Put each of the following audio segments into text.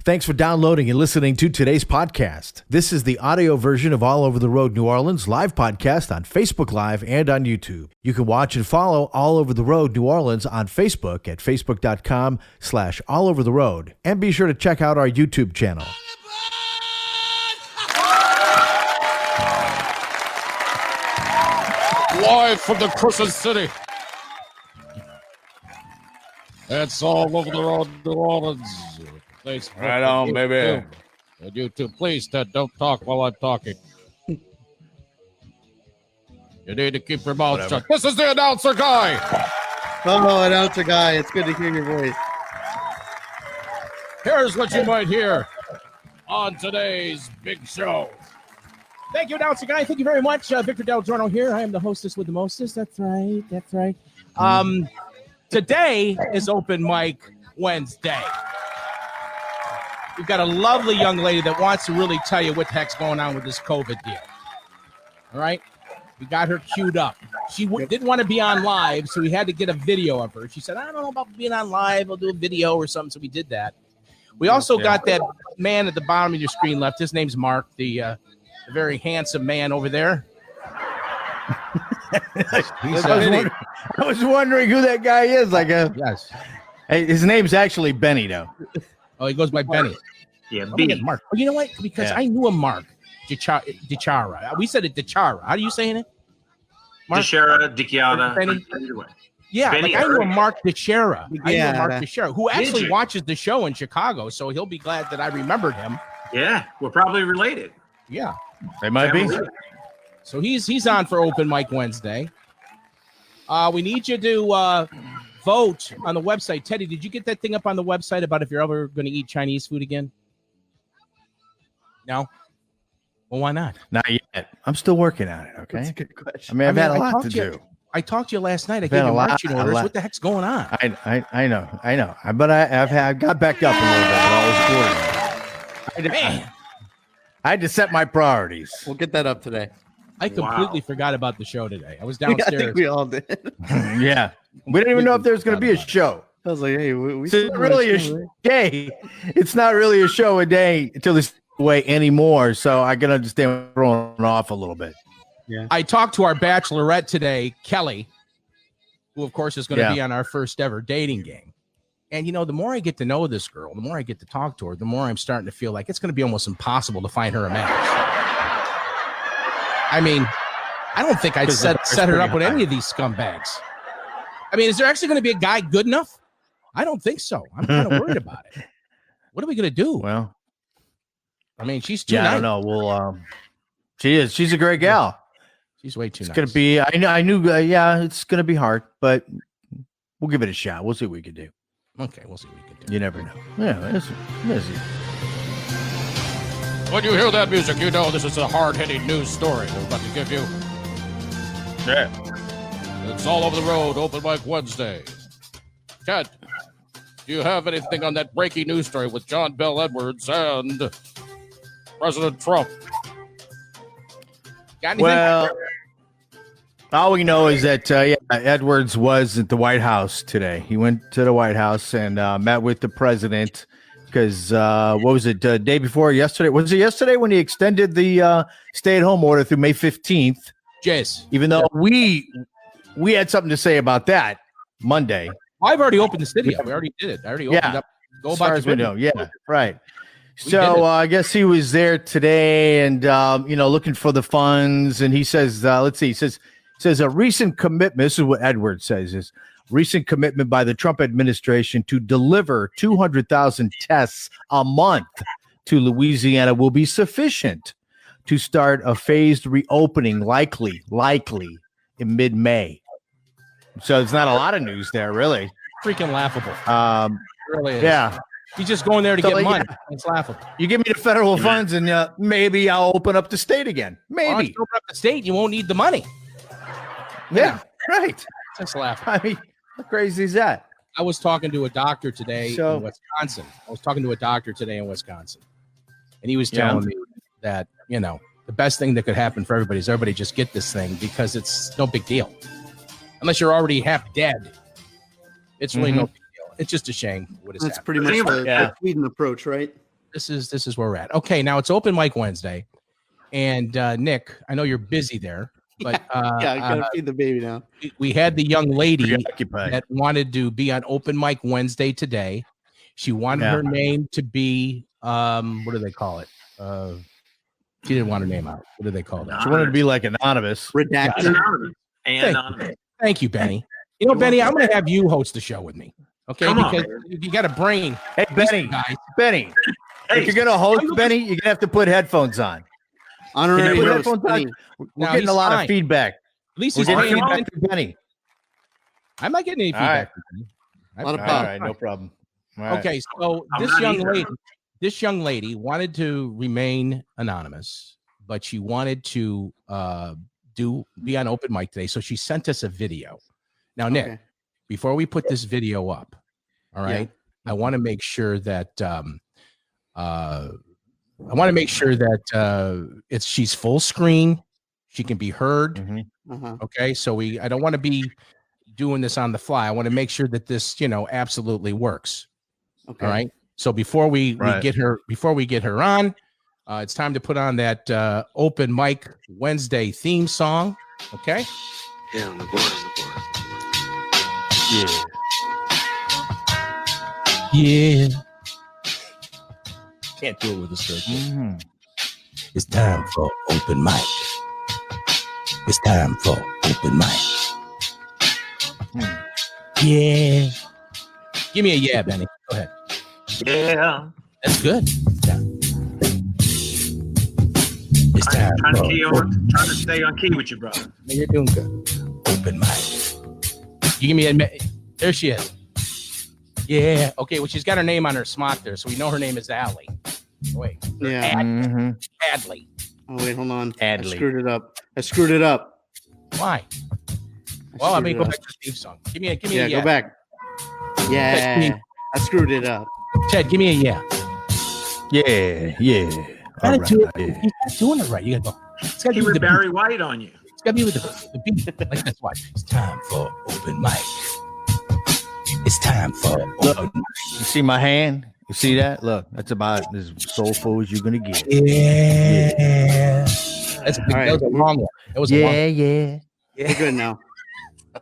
Thanks for downloading and listening to today's podcast. This is the audio version of All Over the Road New Orleans live podcast on Facebook Live and on YouTube. You can watch and follow All Over the Road New Orleans on Facebook at facebook.com/allovertheroad. And be sure to check out our YouTube channel. Live from the Crescent City. It's All Over the Road New Orleans. Facebook, right on, baby. And YouTube, please, Ted, don't talk while I'm talking. You need to keep your mouth shut. This is the announcer guy. Hello, announcer guy. It's good to hear your voice. Here's what you might hear on today's big show. Thank you, announcer guy. Thank you very much. Victor Del Giorno here. I am the hostess with the mostest. That's right. That's right. Today is Open Mic Wednesday. We've got a lovely young lady that wants to really tell you what the heck's going on with this COVID deal. All right? We got her queued up. She didn't want to be on live, so we had to get a video of her. She said, I don't know about being on live. I'll do a video or something, so we did that. We also got that man at the bottom of your screen left. His name's Mark, the very handsome man over there. I was wondering who that guy is. Yes. Hey, his name's actually Benny, though. Oh, he goes by Benny. Yeah, B. Mark. Oh, you know what? Because I knew a Mark. Dichiara. We said it Dichiara. How do you say it? Dichiara, Dichiara. Benny. Either way. Yeah, Benny, I knew a Mark Dichiara. I knew a Mark Yeah. Dichiara, who actually watches the show in Chicago, so he'll be glad that I remembered him. Yeah, we're probably related. Yeah. They might be. So he's on for Open Mic Wednesday. We need you to vote on the website. Teddy, did you get that thing up on the website about if you're ever going to eat Chinese food again? No? Well, why not? Not yet. I'm still working on it, okay? That's a good question. I mean, I've had a lot talked to do. I talked to you last night. I Been gave a you lot- marching a orders. lot. What the heck's going on? I know. But I've got backed up a little bit. But I had to set my priorities. We'll get that up today. I completely forgot about the show today. I was I downstairs. think we all did. Yeah. We didn't even know if there was going to be a show. I was like, hey, we So it's really a day. It's not really a show a day until this way anymore. So I can understand throwing off a little bit. I talked to our bachelorette today, Kelly, who, of course, is going to be on our first ever dating game. And, you know, the more I get to know this girl, the more I get to talk to her, the more I'm starting to feel like it's going to be almost impossible to find her a match. I mean, I don't think I'd set her up with any of these scumbags. I mean, is there actually going to be a guy good enough? I don't think so. I'm kind of worried about it. What are we going to do? Well, I mean, she's too I nice. don't know. Well, she is. She's a great gal. She's way too It's nice. going to be, I knew, it's going to be hard, but we'll give it a shot. We'll see what we can do. Okay, we'll see what we can do. You never know. Yeah, it's When you hear that music, you know this is a hard-hitting news story we're about to give you. Yeah. It's All Over the Road, Open Mic Wednesday. Ted, do you have anything on that breaking news story with John Bell Edwards and President Trump? Got anything? Well, all we know is that Edwards was at the White House today. He went to the White House and met with the president because what was it, day before yesterday? Was it yesterday when he extended the stay-at-home order through May 15th? Jace. Even though we had something to say about that Monday. I've already opened the studio. We already did it. I already opened up. Go As far about as the we video. know, yeah, right. We did it. So I guess he was there today and, looking for the funds. And he says, let's see, he says a recent commitment. This is what Edwards says is recent commitment by the Trump administration to deliver 200,000 tests a month to Louisiana will be sufficient to start a phased reopening, likely in mid-May. So it's not a lot of news there, really. Freaking laughable. It really is. Yeah. He's just going there to get money. Yeah. It's laughable. You give me the federal funds and maybe I'll open up the state again. Well, Maybe. if you open up the state, you won't need the money. Yeah, right. Just laughable. I mean, how crazy is that? I was talking to a doctor today So- in Wisconsin. And he was telling me that, the best thing that could happen for everybody is everybody just get this thing because it's no big deal. Unless you're already half dead. It's really no big deal. It's just a shame what is That's happening. pretty much the Yeah. Sweden approach, right? this is where we're at. Okay, now it's open mic Wednesday, and Nick, I know you're busy there, but Yeah, I gotta feed the baby now. we had the young lady Preoccupied. that wanted to be on open mic Wednesday today. She wanted her name to be what do they call it? She didn't want her name out. What do they call that? She wanted to be like anonymous. Redacted. Anonymous. Anonymous. Thank you, Benny. You know, Benny, I'm going to have you host the show with me. Okay, Come on. because you got a brain. Hey, Benny. Guys. Benny. Hey. If you're gonna host, Benny, you're gonna have to put headphones on. Honorary Put host. headphones Benny. on. We're Now, getting a he's lot fine. of feedback. At least We're he's getting paying feedback attention. to Benny. I'm not getting any All feedback. A lot of All pop. right, no problem. All right. Okay, so I'm this not young either. lady wanted to remain anonymous, but she wanted to be on open mic today. So she sent us a video. Now, Nick, Okay. before we put this video up, all right, I want to make sure that she's full screen. She can be heard. Mhm. Uh-huh. Okay, so I don't want to be doing this on the fly. I want to make sure that this, absolutely works. Okay. All right. So before we Right. get her on, it's time to put on that open mic Wednesday theme song. Okay. Yeah, on the board, Yeah. Yeah. Can't do it with a straight. Mhm. It's time for open mic. It's time for open mic. Yeah. Give me a yeah, Benny. Go ahead. Yeah. That's good. Yeah. It's time Trying for to stay on key with you, brother. You're doing good. Open mic. You give me a. There she is. Yeah. Okay. Well, she's got her name on her smock there, so we know her name is Allie. Wait. Yeah. Mhm. Adley. Oh wait, hold on. Adley. I screwed it up. Why? Well, I mean, go back to the theme song. Give me a Yeah, yeah. go back. Yeah. I screwed it up. Ted, give me a yeah. Yeah. All Gotta right, do it. yeah. He's not doing it right. You gotta go. It's gotta He be with with the Barry White on you. beat. It's gotta be with the beat. Like this. Watch. It's time for open mic. It's time for open mic. You see my hand? You see that? Look, that's about as soulful as you're gonna get. Yeah. That was a long one. That was a long one. Yeah. We're good now.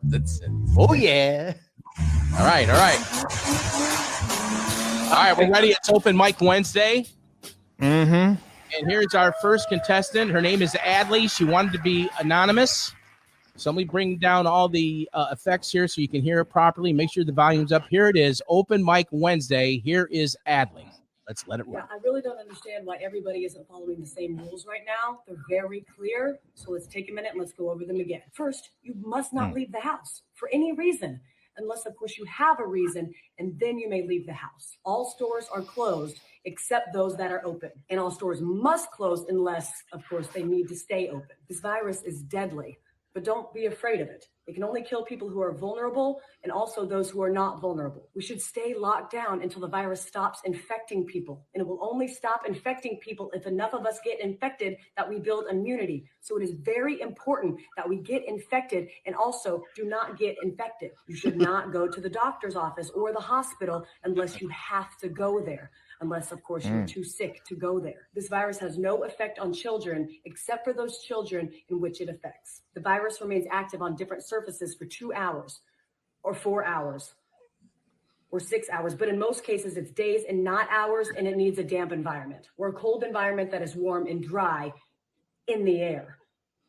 That's it. Oh yeah. All right. We're ready. It's open mic Wednesday. Mm-hmm. And here's our first contestant. Her name is Adley. She wanted to be anonymous. So let me bring down all the effects here so you can hear it properly. Make sure the volume's up. Here it is. Open mic Wednesday. Here is Adley. Let's let it roll. Yeah, I really don't understand why everybody isn't following the same rules right now. They're very clear. So let's take a minute and let's go over them again. First, you must not leave the house for any reason, unless, of course, you have a reason, and then you may leave the house. All stores are closed except those that are open. And all stores must close unless, of course, they need to stay open. This virus is deadly, but don't be afraid of it. It can only kill people who are vulnerable and also those who are not vulnerable. We should stay locked down until the virus stops infecting people. And it will only stop infecting people if enough of us get infected that we build immunity. So it is very important that we get infected and also do not get infected. You should not go to the doctor's office or the hospital unless you have to go there. Unless, of course, you're too sick to go there. This virus has no effect on children except for those children in which it affects. The virus remains active on different surfaces for 2 hours or 4 hours or 6 hours. But in most cases, it's days and not hours, and it needs a damp environment or a cold environment that is warm and dry in the air.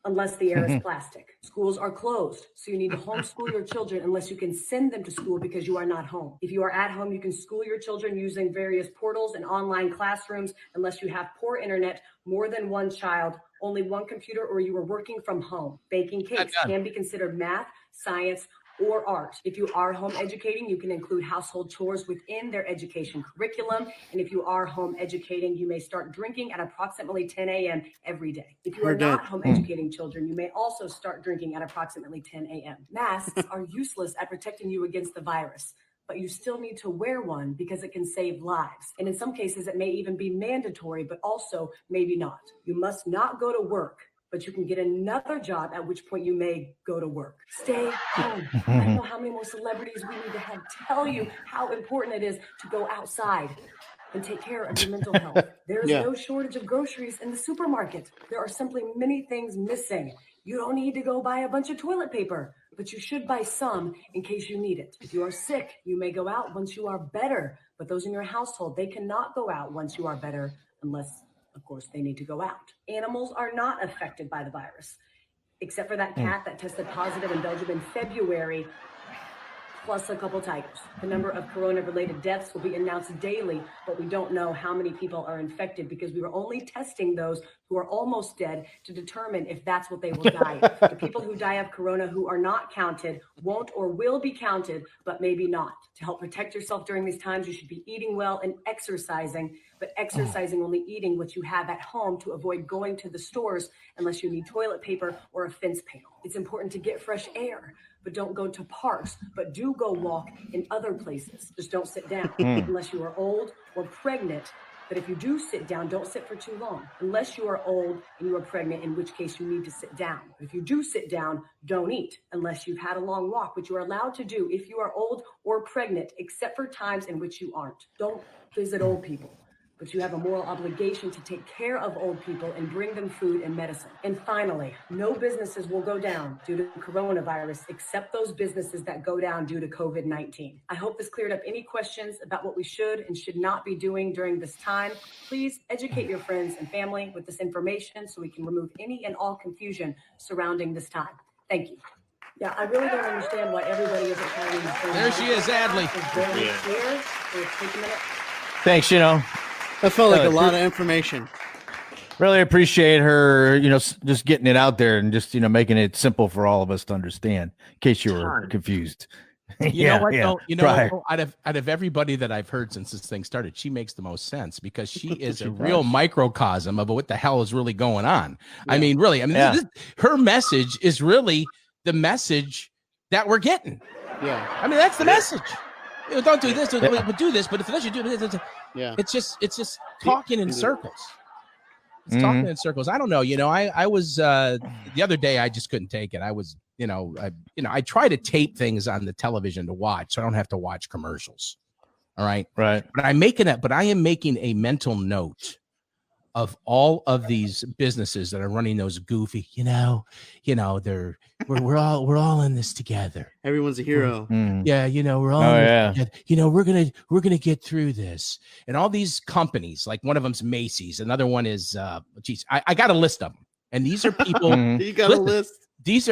Unless the air is plastic. Schools are closed, so you need to homeschool your children unless you can send them to school because you are not home. If you are at home, you can school your children using various portals and online classrooms unless you have poor internet, more than one child, only one computer, or you are working from home. Baking cakes can be considered math, science, or art. If you are home educating, you can include household chores within their education curriculum. And if you are home educating, you may start drinking at approximately 10 a.m. every day. If you are not home educating children, you may also start drinking at approximately 10 a.m. Masks are useless at protecting you against the virus, but you still need to wear one because it can save lives. And in some cases, it may even be mandatory, but also maybe not. You must not go to work, but you can get another job, at which point you may go to work. Stay home. I don't know how many more celebrities we need to have tell you how important it is to go outside. and take care of your mental health. There's Yeah. no shortage of groceries in the supermarket. There are simply many things missing. You don't need to go buy a bunch of toilet paper, but you should buy some in case you need it. If you are sick, you may go out once you are better, but those in your household, they cannot go out once you are better unless, of course, they need to go out. Animals are not affected by the virus, except for that cat that tested positive in Belgium in February, plus a couple tigers. The number of corona-related deaths will be announced daily, but we don't know how many people are infected because we were only testing those who are almost dead to determine if that's what they will die of. The people who die of corona who are not counted won't or will be counted, but maybe not. To help protect yourself during these times, you should be eating well and exercising, but exercising only eating what you have at home to avoid going to the stores unless you need toilet paper or a fence panel. It's important to get fresh air, but don't go to parks, but do go walk in other places. Just don't sit down unless you are old or pregnant. But if you do sit down, don't sit for too long, unless you are old and you are pregnant, in which case you need to sit down. But if you do sit down, don't eat unless you've had a long walk, which you are allowed to do if you are old or pregnant, except for times in which you aren't. Don't visit old people, but you have a moral obligation to take care of old people and bring them food and medicine. And finally, no businesses will go down due to coronavirus except those businesses that go down due to COVID-19. I hope this cleared up any questions about what we should and should not be doing during this time. Please educate your friends and family with this information so we can remove any and all confusion surrounding this time. Thank you. Yeah, I really don't understand why everybody isn't calling these things. There she is, Adley. It's very clear. So take a minute. Thanks, That felt like a lot of information. really appreciate her, just getting it out there and just, making it simple for all of us to understand in case you were confused. You know what? Though, Right. out of everybody that I've heard since this thing started, she makes the most sense because she is a real microcosm of what the hell is really going on. Yeah. I mean, really, her message is really the message that we're getting. Yeah. I mean, that's the message. Don't do this, but do this. But if unless you do this, yeah, it's just talking in circles. It's talking in circles. I don't know. I was the other day. I just couldn't take it. I was, I try to tape things on the television to watch, so I don't have to watch commercials. All right, right. But I am making a mental note of all of these businesses that are running those goofy. We're all in this together. Everyone's a hero. Yeah, we're all. We're gonna get through this. And all these companies, like one of them's Macy's, another one is. I got a list of them, and these are people. You got a list. These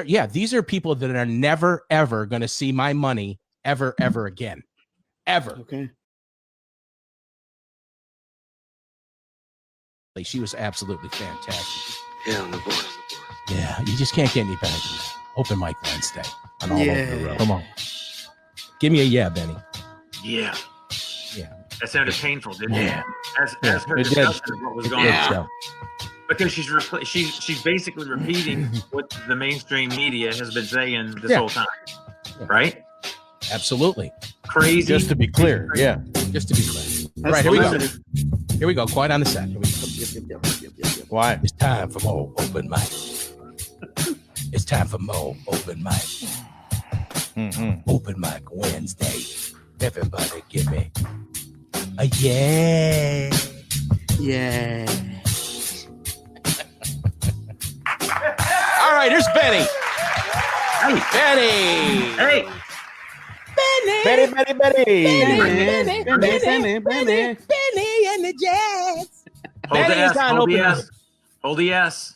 are people that are never ever going to see my money ever again, ever. Okay. She was absolutely fantastic. Yeah, on the board. Yeah, you just can't get any better than that. Open mic Wednesday on all over the road. Come on, give me a yeah, Benny. Yeah. Yeah. That sounded painful, didn't it? Yeah. As her discussion of what was going on. Because she's basically repeating what the mainstream media has been saying this whole time, right? Absolutely. Crazy. Just to be clear, yeah. Just to be clear. All right, here we go. Here we go. Quiet on the set. Here we go. Why? It's time for more open mic. It's time for more open mic. Open mic Wednesday. Everybody give me a yeah. Yeah. All right, here's Benny. Hey. Benny. Hey. Benny. Benny and the Jets. Hold the S. Hold the S. Hold the S.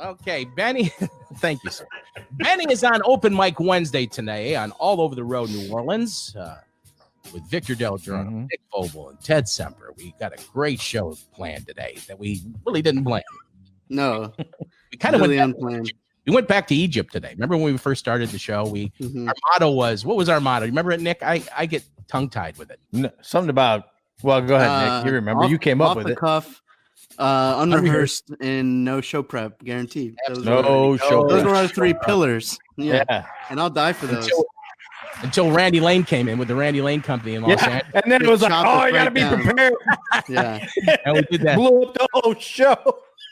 Okay, Benny. Thank you, sir. Benny is on Open Mic Wednesday today on All Over the Road, New Orleans, with Victor Del Giorno, Nick Vogel, and Ted Semper. We got a great show planned today that we really didn't plan. No, we kind of really went unplanned. We went back to Egypt today. Remember when we first started the show? Our motto was, what was our motto? You remember it, Nick? I get tongue-tied with it. No, something about, well, go ahead, Nick. You remember. You came up with it. Cuff, unrehearsed, and no show prep, guaranteed. Those were our three pillars. Yeah. And I'll die for those. Until Randy Lane came in with the Randy Lane Company in Los Angeles. And then it was like, I got to be prepared. Yeah. And we did that. Blew up the whole show.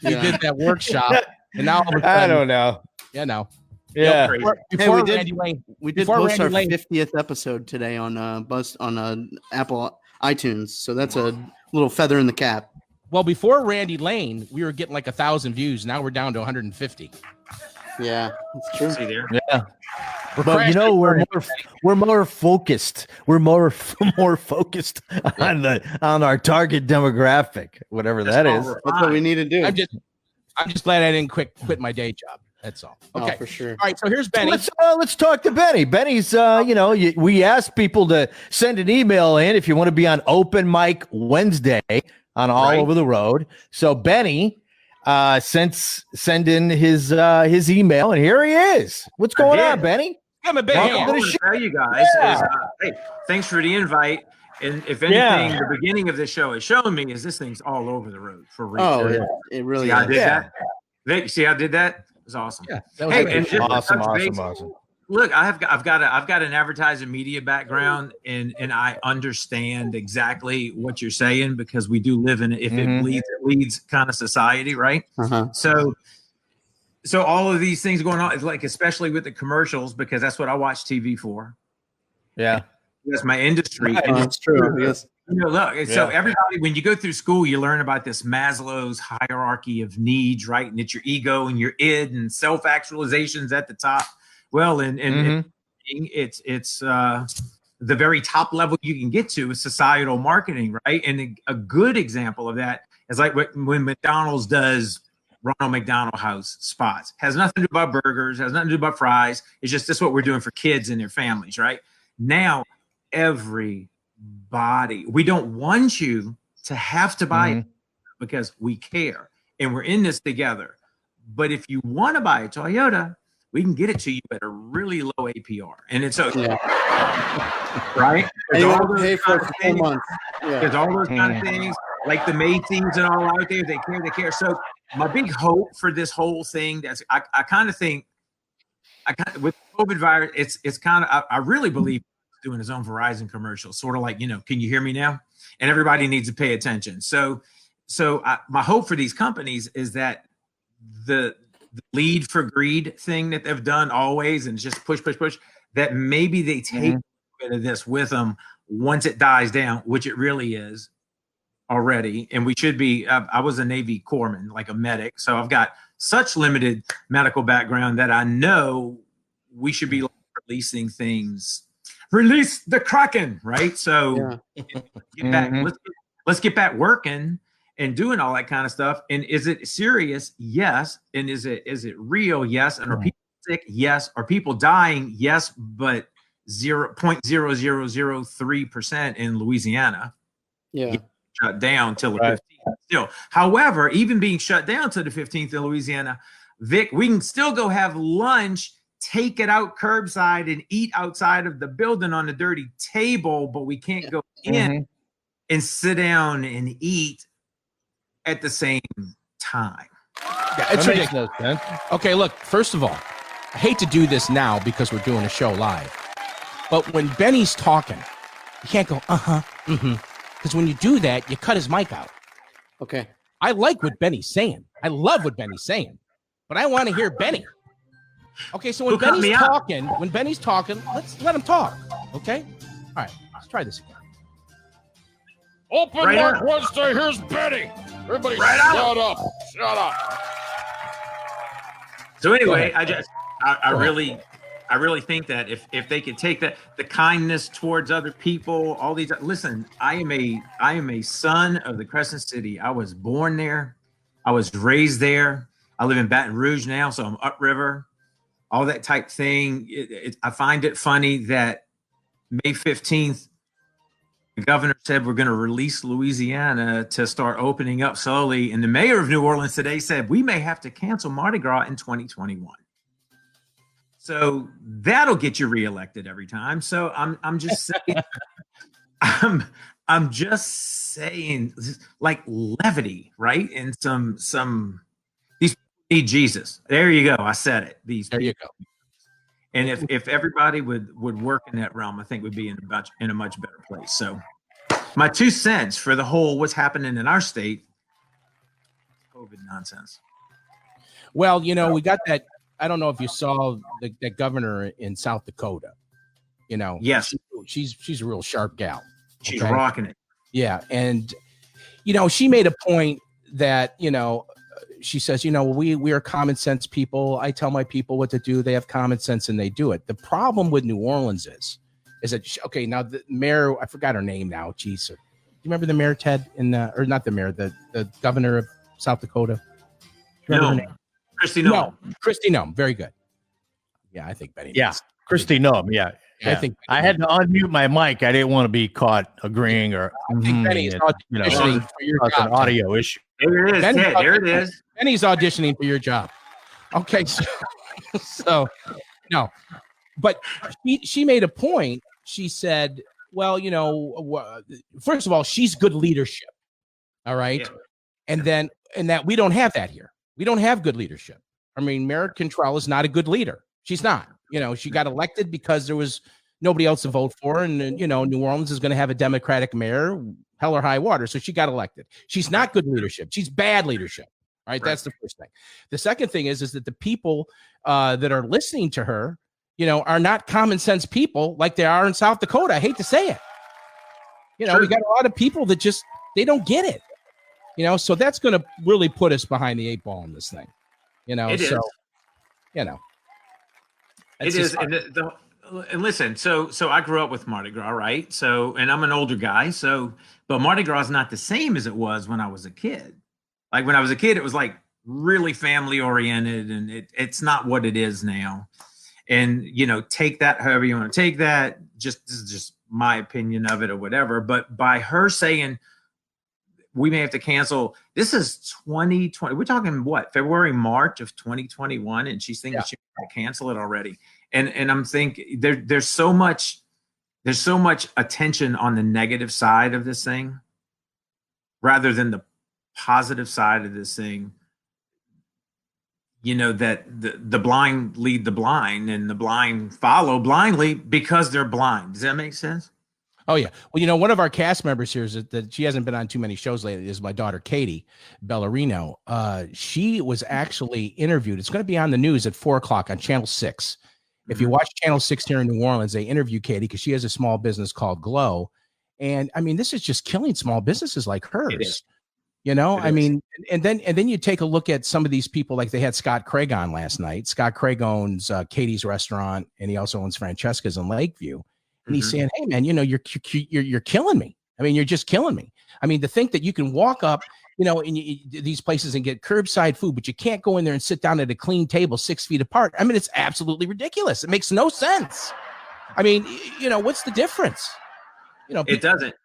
We did that workshop. And now all of a sudden, I don't know. Yeah. Before Randy Lane, we did post our 50th episode today on Apple iTunes. So that's one little feather in the cap. Well, before Randy Lane, we were getting like 1,000 views. Now we're down to 150. Yeah, that's true. See there? Yeah. But you know, we're more focused. We're more focused on our target demographic, whatever that is. That's what we need to do. I'm just glad I didn't quit my day job. That's all. Okay, for sure. All right, so here's Benny. Let's talk to Benny. Benny's, we asked people to send an email in if you want to be on Open Mic Wednesday on All Over the Road. So Benny send in his email, and here he is. What's going on, Benny? I'm a big I want to tell you guys is, hey, thanks for the invite. And if anything, the beginning of this show has shown me is this thing's all over the road for real. Oh, it really is. I did that. Vic, see how I did that? It was awesome. Yeah, that was and just awesome. Look, I've got an advertising media background, and I understand exactly what you're saying because we do live in it leads kind of society, right? So all of these things going on, it's like especially with the commercials because that's what I watch TV for. Yeah, that's my industry. Right. And that's true. Yes. Look, so everybody, when you go through school, you learn about this Maslow's hierarchy of needs, right? And it's your ego and your id and self-actualizations at the top. Well, and it's the very top level you can get to is societal marketing, right? And a good example of that is like when McDonald's does Ronald McDonald House spots. Has nothing to do about burgers, has nothing to do about fries. It's just this is what we're doing for kids and their families, right? Now, everybody, we don't want you to have to buy it because we care and we're in this together. But if you want to buy a Toyota, we can get it to you at a really low APR. And it's okay. Right? There's all those kind of things. There's all those kind of things like the Macy's and all out there. They care. So my big hope for this whole thing, I kind of think, with COVID virus, it's kind of, I really believe doing his own Verizon commercial, sort of like, can you hear me now? And everybody needs to pay attention. So my hope for these companies is that the lead for greed thing that they've done always and just push, that maybe they take a bit of this with them once it dies down, which it really is already. And we should be, I was a Navy corpsman, like a medic. So I've got such limited medical background that I know we should be releasing things. Release the Kraken, right? So get back, let's get back working and doing all that kind of stuff. And is it serious? Yes. And is it real? Yes. And are people sick? Yes. Are people dying? Yes. But 0.0003% in Louisiana. Yeah. Shut down till the 15th. Still, however, even being shut down till the 15th in Louisiana, Vic, we can still go have lunch, take it out curbside and eat outside of the building on the dirty table, but we can't go in and sit down and eat at the same time. Yeah, it's ridiculous, man. Okay, look, first of all, I hate to do this now because we're doing a show live, but when Benny's talking, you can't go, because when you do that, you cut his mic out. Okay. I like what Benny's saying. I love what Benny's saying, but I want to hear Benny. Okay, so when Benny's talking, let's let him talk. Okay? All right, let's try this again. Open Mic Wednesday, here's Benny. Everybody shut up. So anyway, I really think that if they could take that, the kindness towards other people, all these, listen, I am a son of the Crescent City. I was born there. I was raised there. I live in Baton Rouge now, so I'm upriver. All that type thing. I find it funny that May 15th, the governor said we're going to release Louisiana to start opening up slowly. And the mayor of New Orleans today said we may have to cancel Mardi Gras in 2021. So that'll get you reelected every time. So I'm just saying, I'm just saying, like levity, right? And some these need Jesus. There you go. I said it. There you go. And if everybody would work in that realm, I think we'd be in a much better place. So my 2 cents for the whole what's happening in our state, COVID nonsense. Well, we got that. I don't know if you saw the governor in South Dakota. Yes, she's a real sharp gal. She's rocking it. Yeah, and she made a point that, she says, we are common sense people. I tell my people what to do. They have common sense and they do it. The problem with New Orleans is that, okay, now the mayor, I forgot her name now. Geez. Do you remember the mayor, Ted? Or not the mayor, the governor of South Dakota? No. Kristi Noem. No, Kristi Noem. Very good. Yeah, I think Benny. Yeah, Kristi Noem. Yeah. I think I had to unmute my mic. I didn't want to be caught agreeing or I think Benny's auditioning for your job. An audio issue. There it is. There it is. Benny's auditioning for your job. Okay, so no, but she made a point. She said, "Well, first of all, she's good leadership. All right, and that we don't have that here. We don't have good leadership. I mean, Merritt Cantrell is not a good leader. She's not. She got elected because there was nobody else to vote for, and New Orleans is going to have a Democratic mayor, hell or high water. So she got elected. She's not good leadership. She's bad leadership. Right? That's the first thing. The second thing is that the people that are listening to her, are not common sense people like they are in South Dakota. I hate to say it. We got a lot of people that just they don't get it. So that's going to really put us behind the 8 ball in this thing. It is. It is, and listen. So I grew up with Mardi Gras, right? So, and I'm an older guy. But Mardi Gras is not the same as it was when I was a kid. Like when I was a kid, it was like really family oriented, and it's not what it is now. And take that however you want to take that. This is just my opinion of it or whatever. But by her saying we may have to cancel, this is 2020. We're talking what, February, March of 2021, and she's thinking she might cancel it already. And I'm thinking there's so much attention on the negative side of this thing rather than the positive side of this thing. That the blind lead the blind and the blind follow blindly because they're blind. Does that make sense? Oh, yeah. Well, one of our cast members here is that she hasn't been on too many shows lately is my daughter, Katie Bellarino. She was actually interviewed. It's going to be on the news at 4:00 on Channel 6. If you watch Channel 6 here in New Orleans, they interview Katie because she has a small business called Glow. And I mean, this is just killing small businesses like hers. I mean, and then you take a look at some of these people, like they had Scott Craig on last night. Scott Craig owns Katie's Restaurant, and he also owns Francesca's in Lakeview. And he's saying, hey, man, you're killing me. I mean, you're just killing me. I mean, to think that you can walk up, in these places and get curbside food, but you can't go in there and sit down at a clean table 6 feet apart. I mean, it's absolutely ridiculous. It makes no sense. I mean, what's the difference? It doesn't.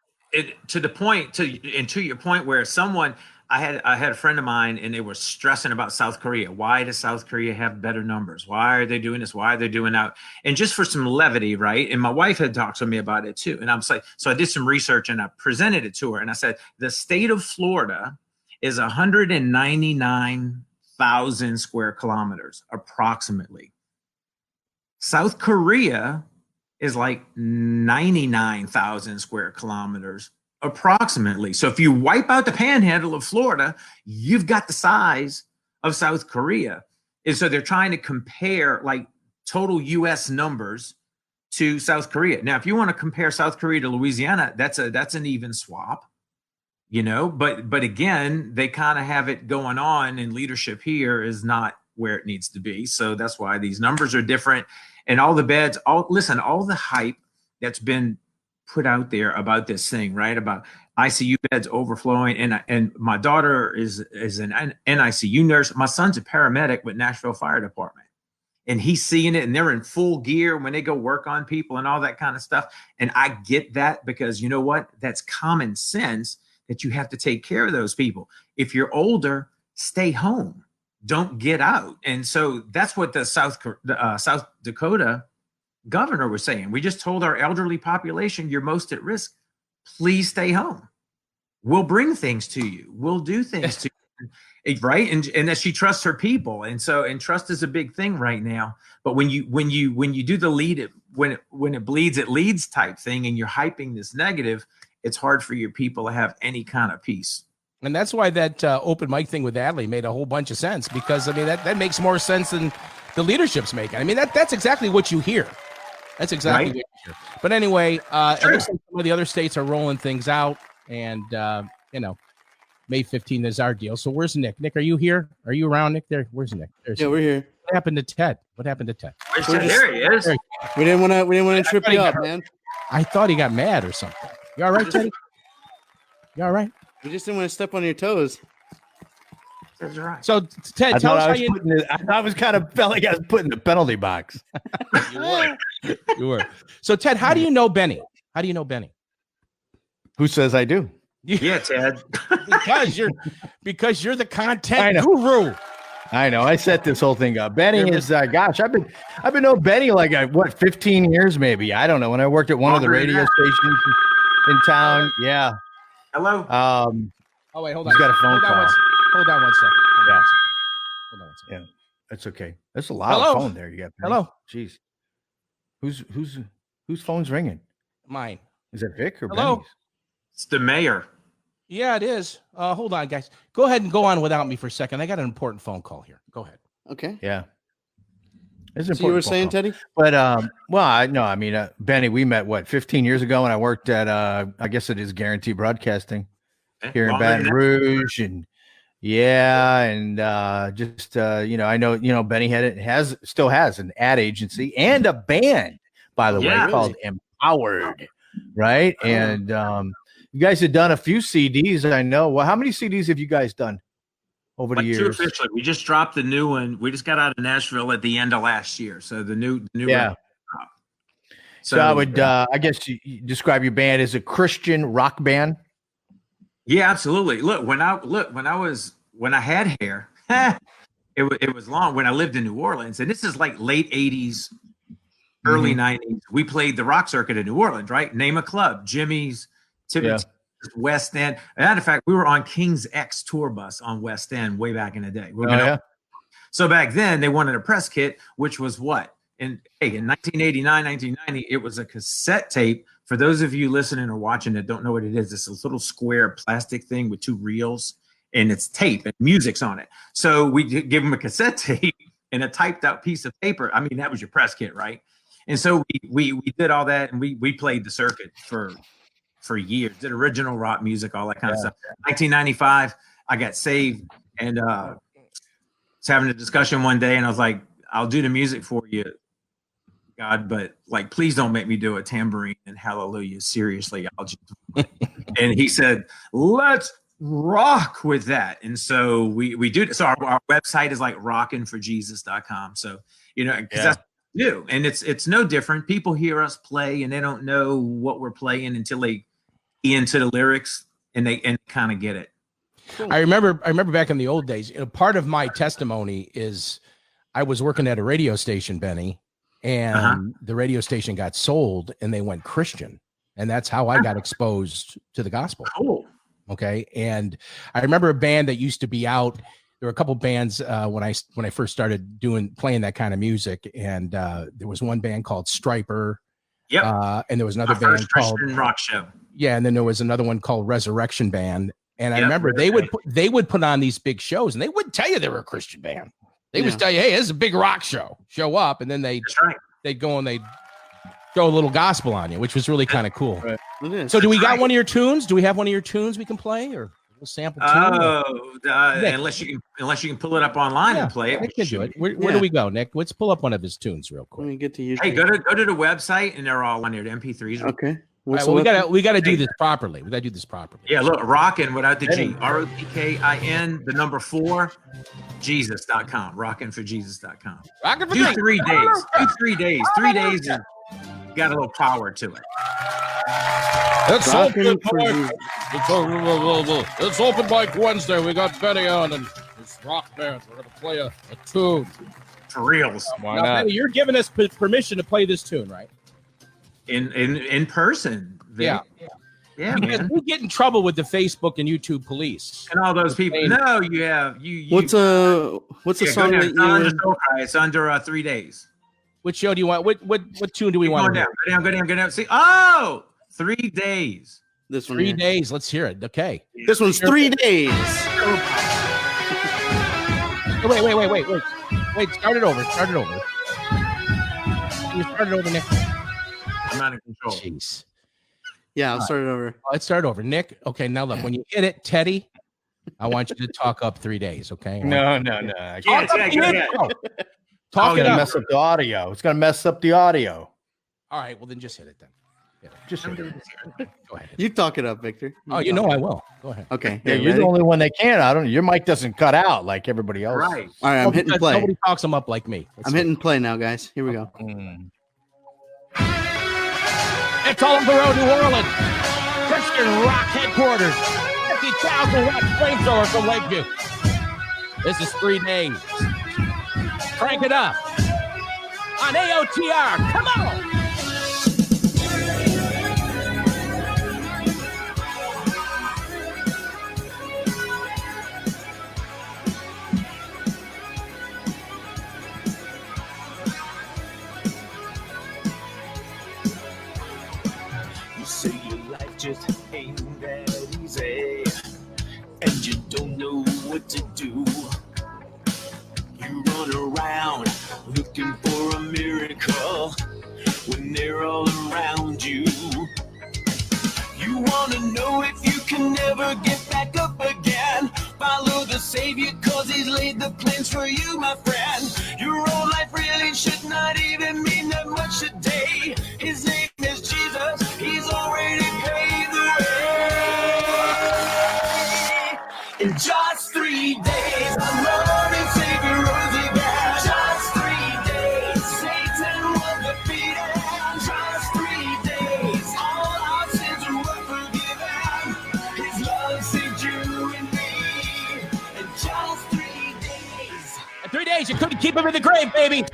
To your point where someone, I had a friend of mine and they were stressing about South Korea. Why does South Korea have better numbers? Why are they doing this? Why are they doing that? And just for some levity, right? And my wife had talked to me about it too. And I was like, so I did some research and I presented it to her. And I said, the state of Florida is 199,000 square kilometers, approximately. South Korea is like 99,000 square kilometers, approximately. So if you wipe out the panhandle of Florida, you've got the size of South Korea. And so they're trying to compare like total US numbers to South Korea. Now, if you want to compare South Korea to Louisiana, that's an even swap, but again, they kind of have it going on, and leadership here is not where it needs to be. So that's why these numbers are different. And all the beds, all the hype that's been put out there about this thing, right? About ICU beds overflowing. And my daughter is an NICU nurse. My son's a paramedic with Nashville Fire Department. And he's seeing it, and they're in full gear when they go work on people and all that kind of stuff. And I get that, because you know what? That's common sense that you have to take care of those people. If you're older, stay home. Don't get out. And so that's what the South Dakota governor was saying. We just told our elderly population, you're most at risk. Please stay home. We'll bring things to you. We'll do things to you, right? And that she trusts her people. And trust is a big thing right now. But when you do the lead, when it bleeds, it leads type thing, and you're hyping this negative, it's hard for your people to have any kind of peace. And that's why that open mic thing with Adley made a whole bunch of sense, because I mean that makes more sense than the leadership's making. I mean that's exactly what you hear. That's exactly what you hear. But anyway, it looks like some of the other states are rolling things out, and May 15th is our deal. So where's Nick? Nick, are you here? Are you around, Nick? There. Where's Nick? Yeah, we're here. What happened to Ted? What happened to Ted? There he is. We didn't want to trip you up, man. I thought he got mad or something. You all right, Teddy? You all right? We just didn't want to step on your toes. That's right. So Ted, tell us how you. I was kind of felt like I was put in the penalty box. You were. So Ted, how do you know Benny? How do you know Benny? Who says I do? Yeah, Ted. because you're the content guru. I know. I set this whole thing up. Benny is gosh, I've been knowing Benny like 15 years maybe. I don't know. When I worked at one of the radio stations in town. Yeah. Hello. Oh wait, hold on. He's got a phone call. Hold on one second. Hold on one second. Yeah. That's okay. That's a loud phone there. You got Benny. Hello. Jeez. Whose phone's ringing? Mine. Is that Vic or Hello? Benny's? It's the mayor. Yeah, it is. Hold on, guys. Go ahead and go on without me for a second. I got an important phone call here. Go ahead. Okay. Yeah. So you were saying, Teddy? But Benny, we met 15 years ago when I worked at I guess it is Guarantee Broadcasting here in Baton Rouge, and I know Benny still has an ad agency and a band, by the way, called Empowered, right? And you guys had done a few CDs, I know. Well, how many CDs have you guys done over the years? Two officially. We just dropped the new one. We just got out of Nashville at the end of last year. So the new yeah. So I would I guess you describe your band as a Christian rock band. Yeah, absolutely. When I had hair, it was long when I lived in New Orleans, and this is like late 80s, early 90s. We played the rock circuit in New Orleans, right? Name a club, Jimmy's, Tibbetts, West End. As a matter of fact, we were on King's X tour bus on West End way back in the day. So back then they wanted a press kit, which was what? In 1989, 1990, it was a cassette tape. For those of you listening or watching that don't know what it is, it's a little square plastic thing with two reels, and it's tape and music's on it. So we give them a cassette tape and a typed out piece of paper. I mean, that was your press kit, right? And so we did all that, and we played the circuit for years, did original rock music, all that kind of stuff. 1995, I got saved, and was having a discussion one day, and I was like, I'll do the music for you, God, but like, please don't make me do a tambourine and hallelujah. Seriously, I'll just. And he said, let's rock with that. And so we do. So our website is like rockinforjesus.com. So, because that's new, and it's no different. People hear us play and they don't know what we're playing until they into the lyrics and they kind of get it. Cool. I remember back in the old days, part of my testimony is I was working at a radio station, Benny, and the radio station got sold and they went Christian. And that's how I got exposed to the gospel. Cool. Okay. And I remember a band that used to be out. There were a couple bands when I first started playing that kind of music. And there was one band called Striper. Yep. And there was another band called Christian Rock Show. Yeah. And then there was another one called Resurrection Band. And I remember they would put on these big shows, and they wouldn't tell you they were a Christian band. They would tell you, hey, this is a big rock show. Show up, and then they'd go and they'd throw a little gospel on you, which was really kind of cool. Right. So do we got one of your tunes? Do we have one of your tunes we can play, or we'll sample tune? Unless you can pull it up online and play it. Nick can do it. Where do we go, Nick? Let's pull up one of his tunes real quick. Let me get to YouTube. Hey, go to the website, and they're all on there. The MP3s. Okay. All right, well, we gotta do this properly. We gotta do this properly. Yeah, look, rockin' without the G. ROCKIN, the number 4, Jesus.com. Rockinforjesus.com. Rockin' for 3 days. 3 days. 3 days and got a little power to it. It's open mic Wednesday. We got Benny on and his rock band. We're gonna play a tune. For reals. Why not? Benny, you're giving us permission to play this tune, right? In person. Yeah, man. We get in trouble with the Facebook and YouTube police and all those people. No, you have What's the song that you? It's under 3 days. What show do you want? What tune do we want? Go down. See, 3 days. This one. 3 days. Let's hear it. Okay. This one's 3 days. Wait. Start it over. You start it over, Nick. I'm not in control. Jeez. Yeah, I'll start it over. Let's start over. Nick. Okay, now look. When you hit it, Teddy, I want you to talk up 3 days, okay? No. Yeah, yeah. Talk it It's gonna up. mess up the audio. It's gonna mess up the audio. All right, well then just hit it then. Just hit it. Go ahead. You talk it up, Victor. You know I will. Go ahead. Okay. Yeah, Hey, you're ready? the only one that can. I don't. Your mic doesn't cut out like everybody else. Right. All right, I'm hitting play. Nobody talks them up like me. I'm hitting play now, guys. Here we go. It's all over the road, New Orleans. Christian Rock headquarters. 50,000 watt flamethrower from Lakeview. This is 3 days. Crank it up on Aotr. Come on. You say your life just ain't that easy, and you don't know what to do. You run around looking for a miracle when they're all around you. You want to know if you can never get back up again. Follow the Savior, cause he's laid the plans for you, my friend. Your own life really should not even mean that much today. His name is Jesus, he's already paved the way. In just 3 days, our Lord and Savior rose again. Just 3 days, Satan was defeated. Just 3 days, all our sins were forgiven. His love saved you and me. In just 3 days. In 3 days, you couldn't keep him in the grave, baby.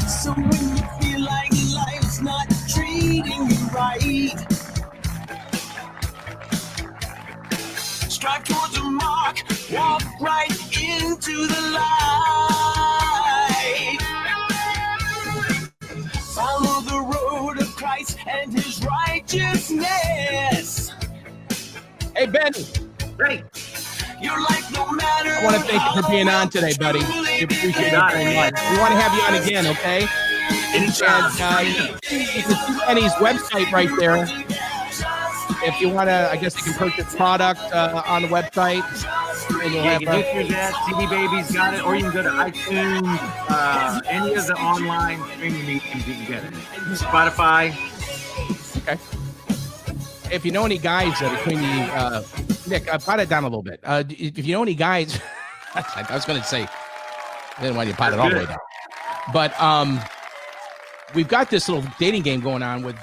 So when you feel like life's not treating you right, strive towards a mark, walk right into the light. Follow the road of Christ and his righteousness. Hey, Ben. Great. Your life, no matter. I want to thank you for being on today, buddy. We appreciate it very much. We want to have you on again, okay? And you can see Penny's website right there. If you want to, I guess you can purchase product on the website. And you'll Yeah, have you can do that. CD Baby's got it, or you can go to iTunes, any of the online streaming mediums you can get it. Spotify. Okay. If you know any guys between the Nick, pot it down a little bit. If you know any guys, I was going to say, I didn't want you to pot it all the way down. But we've got this little dating game going on with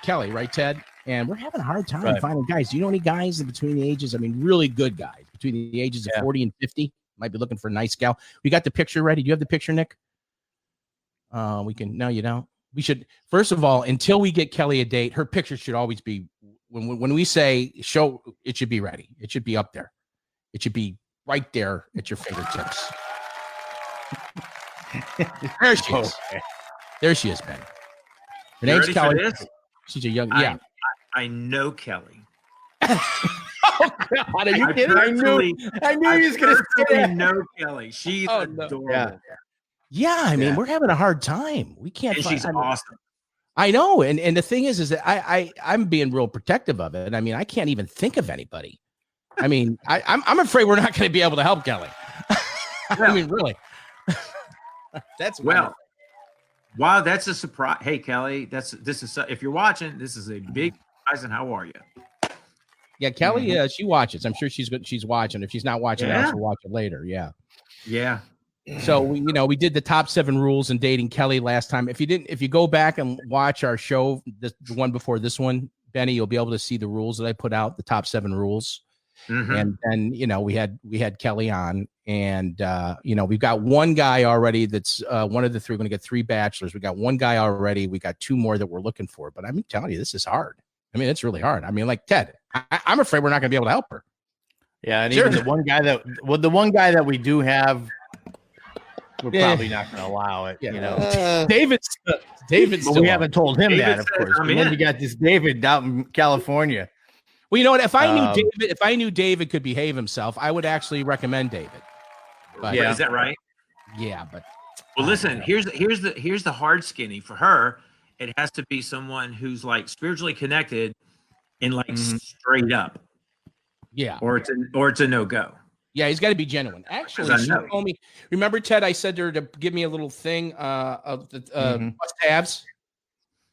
Kelly, right, Ted? And we're having a hard time finding guys. Do you know any guys in between the ages? I mean, really good guys between the ages of 40 and 50. Might be looking for a nice gal. We got the picture ready. Do you have the picture, Nick? We can. No, you don't. We should, first of all, until we get Kelly a date, her picture should always be, when we say show, it should be ready. It should be up there. It should be right there at your fingertips. There she is. There she is, Ben. Her name's Kelly. She's a young, I know Kelly. Oh God, are you kidding? I knew he was going to say that. know Kelly. She's adorable. Yeah, I mean, we're having a hard time. We can't. And she's awesome. I know, and the thing is that I'm being real protective of it. I mean, I can't even think of anybody. I mean, I'm afraid we're not going to be able to help Kelly. I mean, really. That's well. Wow, that's a surprise. Hey, Kelly, this is if you're watching, this is a big surprise. And how are you? Yeah, Kelly, she watches. I'm sure she's good. She's watching. If she's not watching, she'll watch it later. Yeah. Yeah. So we did the top 7 rules in dating Kelly last time. If you go back and watch our show, the one before this one, Benny, you'll be able to see the rules that I put out, the top 7 rules. Mm-hmm. And then we had Kelly on, and we've got one guy already that's one of the 3. We're going to get 3 bachelors. We got one guy already. We got 2 more that we're looking for. But I'm telling you, this is hard. I mean, it's really hard. I mean, like Ted, I'm afraid we're not going to be able to help her. Yeah, and even the one guy that we do have, we're probably not going to allow it. Yeah. David's. But we haven't told him David that, of course. And then you got this David out in California. Well, you know what? If I knew David could behave himself, I would actually recommend David. But, is that right? Yeah, but well, listen. Here's the hard skinny for her. It has to be someone who's like spiritually connected and like straight up. Yeah. Or it's a no-go. Yeah, he's got to be genuine. Actually, she told me. Remember, Ted? I said to her to give me a little thing of the must-haves.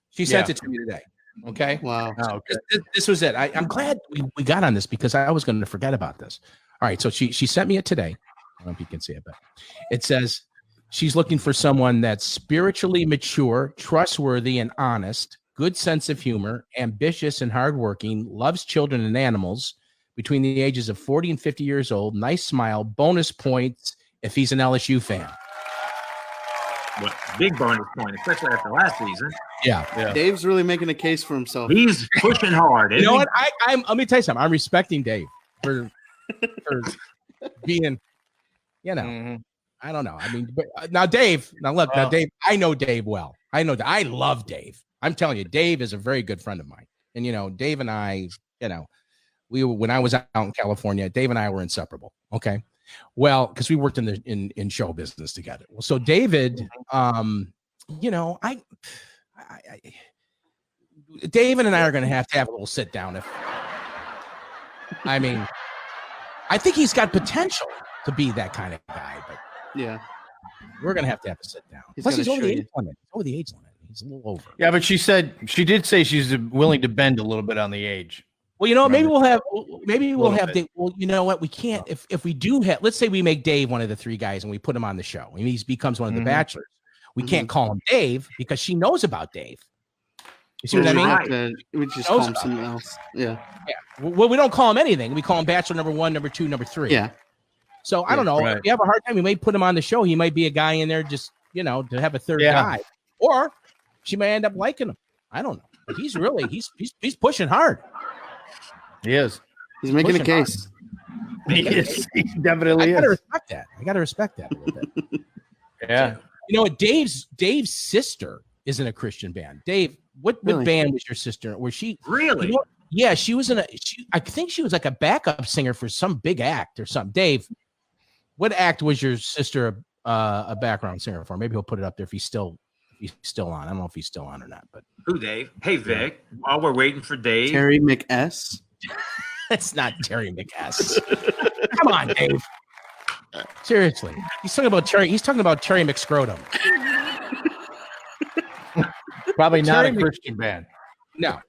She sent it to me today. Okay. Wow. Oh, okay. This was it. I'm glad we got on this because I was going to forget about this. All right. So she sent me it today. I don't know if you can see it, but it says she's looking for someone that's spiritually mature, trustworthy, and honest, good sense of humor, ambitious and hardworking, loves children and animals, between the ages of 40 and 50 years old, nice smile, bonus points if he's an LSU fan. What big bonus point, especially after last season. Yeah. Dave's really making a case for himself. He's pushing hard. You know what? Let me tell you something. I'm respecting Dave for being, I don't know. I mean, but now Dave. Now look, Dave. I know Dave well. I love Dave. I'm telling you, Dave is a very good friend of mine. And Dave and I, when I was out in California, Dave and I were inseparable. Okay. Well, because we worked in show business together. Well, so David, David and I are going to have a little sit down. I think he's got potential to be that kind of guy, but yeah, we're going to have a sit down. Plus, he's over the age limit. Over the age limit. He's a little over. Yeah, but she did say she's willing to bend a little bit on the age. Well, maybe we'll have Dave. Well, you know what? We can't if we do have. Let's say we make Dave one of the three guys and we put him on the show. He becomes one of the bachelors. We can't call him Dave because she knows about Dave. You see what I mean? We just call him something else. Yeah. Well, we don't call him anything. We call him Bachelor number 1, number 2, number 3. Yeah. So I don't know. Right. If you have a hard time, we may put him on the show. He might be a guy in there just to have a third guy, or she may end up liking him. I don't know. But he's really he's pushing hard. He is. He's making a case. He is. He definitely is. I gotta respect that a little bit. Yeah. You know what? Dave's sister is in a Christian band. Dave, what band was your sister? Was she really? Yeah, she was I think she was like a backup singer for some big act or something. Dave, what act was your sister a background singer for? Maybe he'll put it up there if he's still on. I don't know if he's still on or not. But who, Dave? Hey, Vic. While we're waiting for Dave, Terry McS. It's not Terry McS. Come on, Dave. Seriously, he's talking about Terry. He's talking about Terry McScrotum. Probably not a Christian band. No,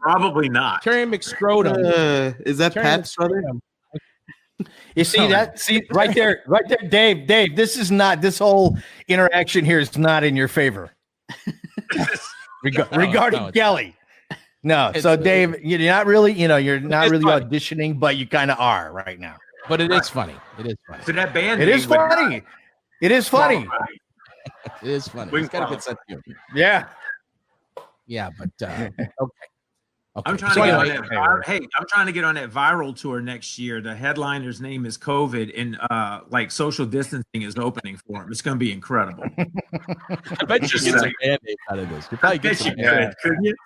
probably not. Terry McScrotum. Is that Terry Pat's brother? You see that? See right there, Dave. Dave, this whole interaction here is not in your favor. Regarding Kelly. No, so Dave, you're not really, you're not really auditioning, but you kind of are right now. But it is funny. It is funny. So that band. It is funny. It is funny. It is funny. It's got a good sense of humor. Yeah. Yeah, but okay. I'm trying to get on that. Hey, I'm trying to get on that viral tour next year. The headliner's name is COVID, and social distancing is opening for him. It's going to be incredible. I bet you get some band-aid out of this. You probably get some couldn't you?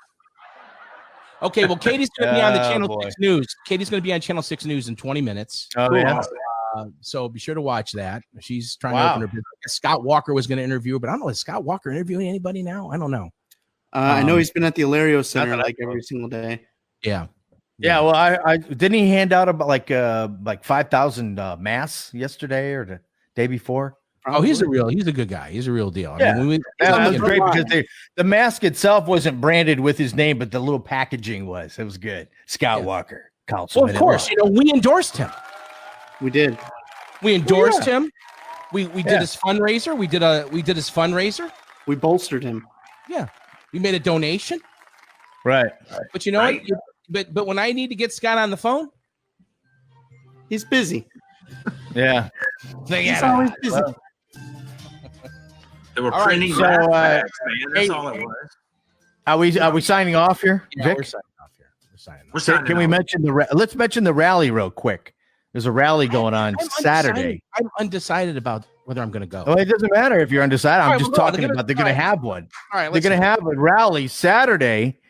Okay, well, Katie's going to be on the Channel 6 News. Katie's going to be on Channel 6 News in 20 minutes. Oh, yeah. So be sure to watch that. She's trying to open her business. Scott Walker was going to interview her, but I don't know. Is Scott Walker interviewing anybody now? I don't know. I know he's been at the Ilario Center every single day. Yeah. Yeah. Well, I didn't he hand out about like 5,000 masks yesterday or the day before? Oh, he's a good guy. He's a real deal. I mean, that was great because the mask itself wasn't branded with his name, but the little packaging was. It was good. Scott Walker, councilman. Well, of course, we endorsed him. We did. We endorsed him. We did his fundraiser. We did his fundraiser. We bolstered him. Yeah. We made a donation. Right. But you know what? But when I need to get Scott on the phone, he's busy. Yeah. He's always busy. They were printing bags, man. That's all it was. Are we signing off here, yeah, Vic? We're signing off here. Can we mention let's mention the rally real quick. There's a rally going on Saturday. I'm undecided about whether I'm going to go. Oh, it doesn't matter if you're undecided. I'm just talking about they're going to have one. All right, they're going to have a rally Saturday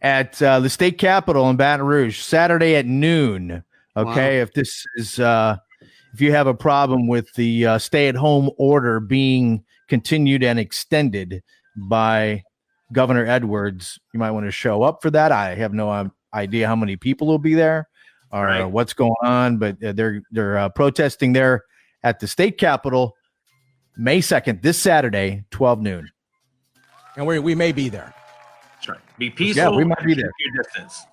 at the state capitol in Baton Rouge. Saturday at noon. Okay, wow. If this is if you have a problem with the stay-at-home order being continued and extended by Governor Edwards, you might want to show up for that. I have no idea how many people will be there. or what's going on, but they're protesting there at the state capitol May 2nd, this Saturday, 12 noon. And we may be there. That's right. Be peaceful. Yeah, we might be there. Keep your distance.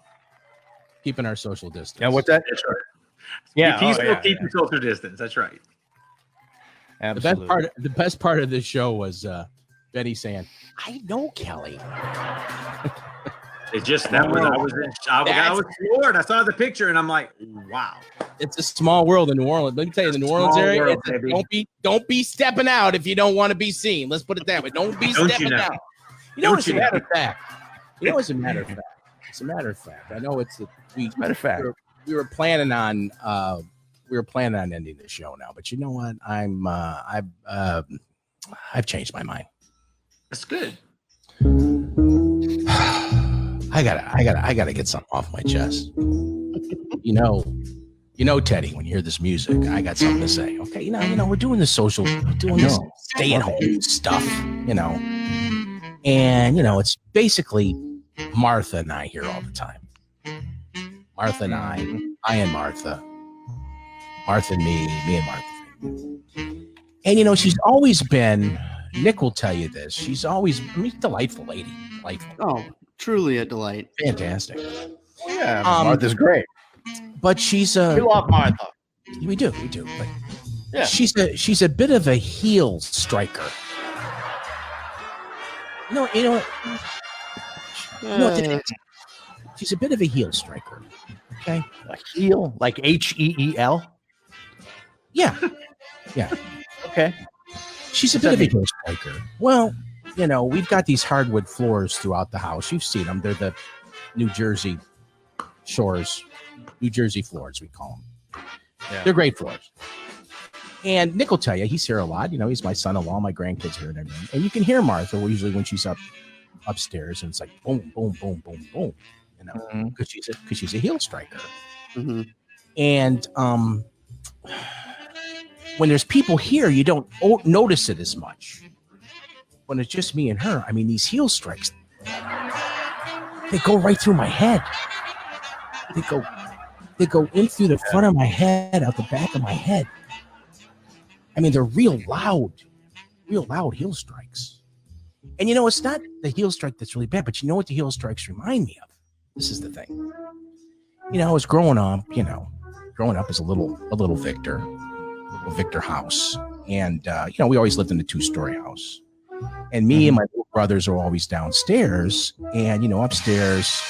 Keeping our social distance. Yeah, what's that? That's right. Yeah, be peaceful. Keep your social distance. That's right. Absolutely. The best part of this show was Betty saying, "I know Kelly." It just I was floored. I saw the picture and I'm like, wow. It's a small world in New Orleans. Let me tell you, the New Orleans area. World, don't be stepping out if you don't want to be seen. Let's put it that way. Don't be stepping out. You know, it's a matter of fact. You know, it's a matter of fact. It's a matter of fact. I know it's matter of fact. We were planning on ending the show now, but you know what? I've changed my mind. That's good. I gotta get something off my chest. You know, Teddy, when you hear this music, I got something to say. Okay, you know, we're doing this stay at home stuff, and it's basically Martha and I here all the time. Martha and I and Martha and me and Martha. And she's always been. Nick will tell you this. She's always delightful lady. Delightful. Oh, truly a delight. Fantastic. Yeah, Martha's great. But she's we love Martha. We do. But yeah. She's a bit of a heel striker. You know what? She's a bit of a heel striker. Okay, a heel like HEEL. Yeah. Okay. She's a bit of a heel striker. Well, we've got these hardwood floors throughout the house. You've seen them. They're the New Jersey floors, we call them. Yeah. They're great floors. And Nick will tell you, he's here a lot. He's my son-in-law, my grandkids here and everything. And you can hear Martha usually when she's upstairs, and it's like boom, boom, boom, boom, boom. Because she's a heel striker. Mm-hmm. And when there's people here, you don't notice it as much. When it's just me and her, these heel strikes, they go right through my head. They go in through the front of my head, out the back of my head. They're real loud heel strikes. And it's not the heel strike that's really bad, but you know what the heel strikes remind me of? This is the thing. I was growing up as a little Victor house. And, we always lived in a 2-story house. And me and my little brothers are always downstairs. And, upstairs,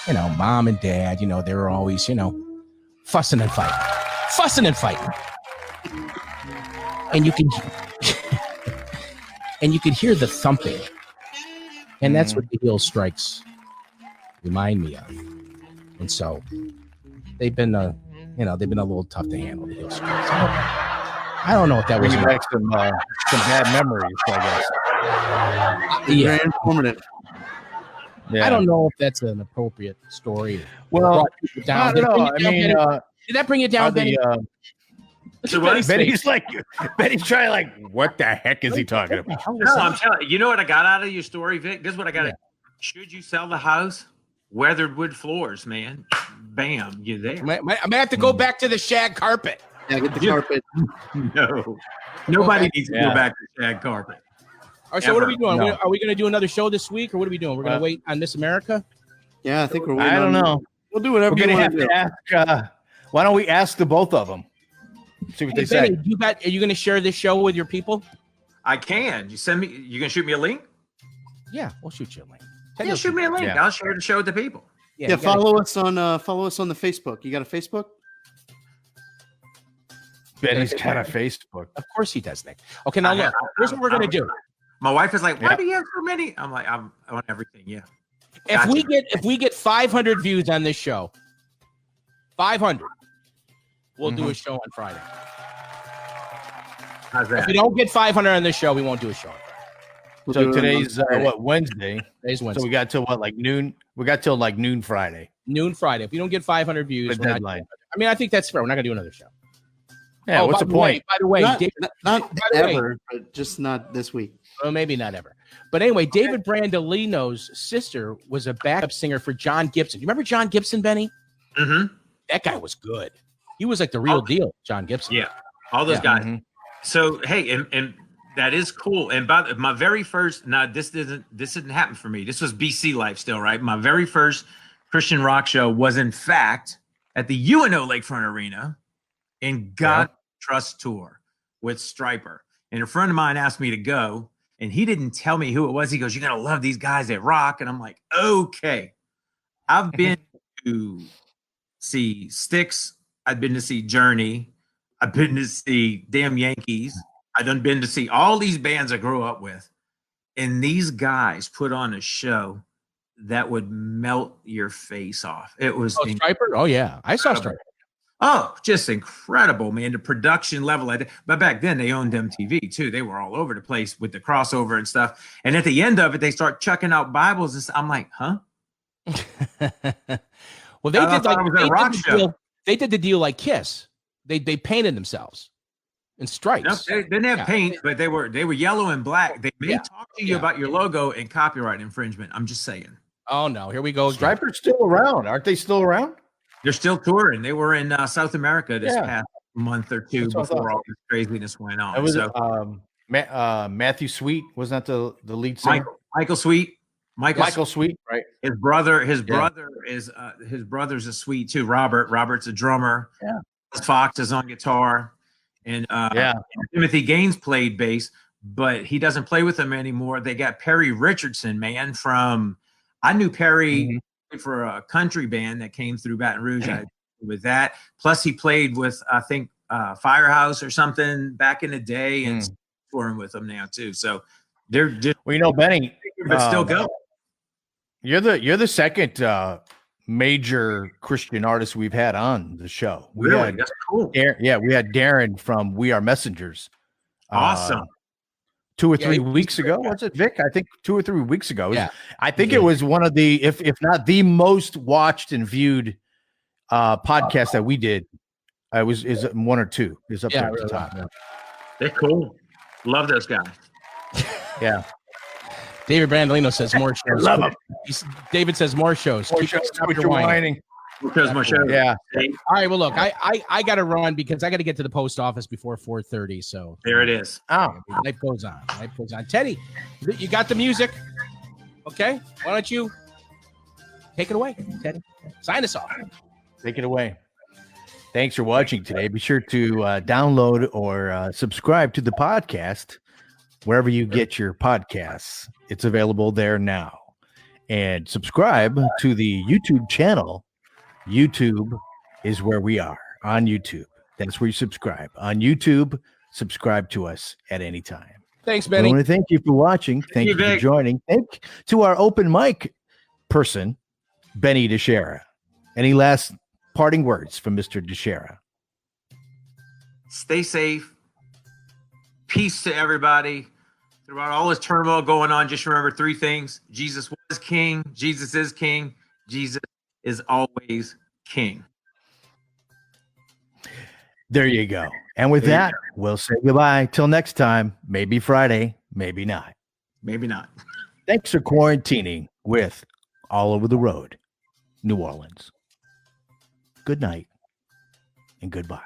mom and dad, they were always, fussing and fighting. And you can hear the thumping. And that's what the heel strikes remind me of. And so they've been a little tough to handle, the heel strikes. I don't know if that was back some bad memories, I guess. Very informative. Yeah. I don't know if that's an appropriate story. Well, I don't know. Did that bring you down, Benny? So what? Betty's trying like, what the heck is he talking about? No, I'm telling you. You know what I got out of your story, Vic? This is what I got. Yeah. Should you sell the house? Weathered wood floors, man. Bam, you're there. I may have to go back to the shag carpet. Yeah, get the carpet. No. Nobody needs to go back to shag carpet. All right, so what are we doing? No. Are we going to do another show this week, or what are we doing? We're going to wait on Miss America? Yeah, I think we're waiting. I don't know. We'll do whatever we're going to have to ask. Why don't we ask the both of them? See what they say. Are you going to share this show with your people? I can. You send me. You going to shoot me a link? Yeah, we'll shoot you a link. Yeah, shoot me a link. Yeah. I'll share the show with the people. Yeah, follow us on the Facebook. You got a Facebook? Benny's got a Facebook. Of course he does, Nick. Okay, now look. Here's what we're gonna do. My wife is like, "Why do you have so many?" I'm like, "I want everything." Yeah. If we get 500 views on this show, 500, we'll do a show on Friday. How's that? If we don't get 500 on this show, we won't do a show on Friday. So today's Wednesday. Today's Wednesday. So we got till noon? We got till noon Friday. Noon Friday. If we don't get 500 views, we're deadline. I think that's fair. We're not gonna do another show. Yeah, what's the point? By the way, not ever, but just not this week. Well, maybe not ever. But anyway, David Brandolino's sister was a backup singer for John Gibson. You remember John Gibson, Benny? Mm-hmm. That guy was good. He was like the real deal, John Gibson. Yeah, all those guys. Mm-hmm. So hey, and that is cool. And by my very first, now this didn't happen for me. This was BC life still, right? My very first Christian rock show was in fact at the UNO Lakefront Arena in God Trust Tour with Stryper. And a friend of mine asked me to go, and he didn't tell me who it was. He goes, "You're gonna love these guys that rock." And I'm like, okay. I've been to see Styx. I've been to see Journey. I've been to see Damn Yankees. I've been to see all these bands I grew up with. And these guys put on a show that would melt your face off. It was Stryper? Oh, yeah. I saw Stryper. Oh, just incredible, man. The production level. But back then, they owned MTV, too. They were all over the place with the crossover and stuff. And at the end of it, they start chucking out Bibles. And I'm like, huh? Well, they did the deal like Kiss. They painted themselves in stripes. No, they didn't have paint, but they were yellow and black. They may talk to you about your logo and copyright infringement. I'm just saying. Oh no, here we go. Stryper's still around, aren't they? Still around? They're still touring. They were in South America this past month or two before all this craziness went on. It was Matthew Sweet, wasn't that the lead singer? Michael Sweet. Michael Sweet, right? His brother's a Sweet too. Robert's a drummer. Yeah. Fox is on guitar, and Timothy Gaines played bass, but he doesn't play with them anymore. They got Perry Richardson, man. I knew Perry for a country band that came through Baton Rouge. With that, plus he played with I think Firehouse or something back in the day, and touring with them now too. So they're just Benny, but still go. You're the second major Christian artist we've had on the show. That's cool. We had Darren from We Are Messengers. Awesome. 2 or 3 weeks ago. Was it Vic? I think 2 or 3 weeks ago. Yeah. I think it was one of the, if not the most watched and viewed podcast that we did. Is one or two. Is up there at the top. Yeah. They're cool. Love those guys. Yeah. David Brandolino says more shows. Love them. David says more shows. More shows. Quit your whining. Because my show. Yeah. All right. Well, look, I got to run because I got to get to the post office before 4:30. So there it is. Oh, life goes on. Life goes on. Teddy, you got the music. Okay. Why don't you take it away, Teddy? Sign us off. Take it away. Thanks for watching today. Be sure to download or subscribe to the podcast wherever you get your podcasts. It's available there now. And subscribe to the YouTube channel. YouTube is where we are, on YouTube. That's where you subscribe. On YouTube, subscribe to us at any time. Thanks, Benny. I want to thank you for watching. Thank you for joining. Thank to our open mic person, Benny Dichiara. Any last parting words from Mr. Dichiara? Stay safe. Peace to everybody. Throughout all this turmoil going on, just remember 3 things. Jesus was king. Jesus is king. Jesus is always king. There you go. And with that, we'll say goodbye. Till next time. Maybe Friday. Maybe not. Maybe not. Thanks for quarantining with All Over the Road, New Orleans. Good night and goodbye.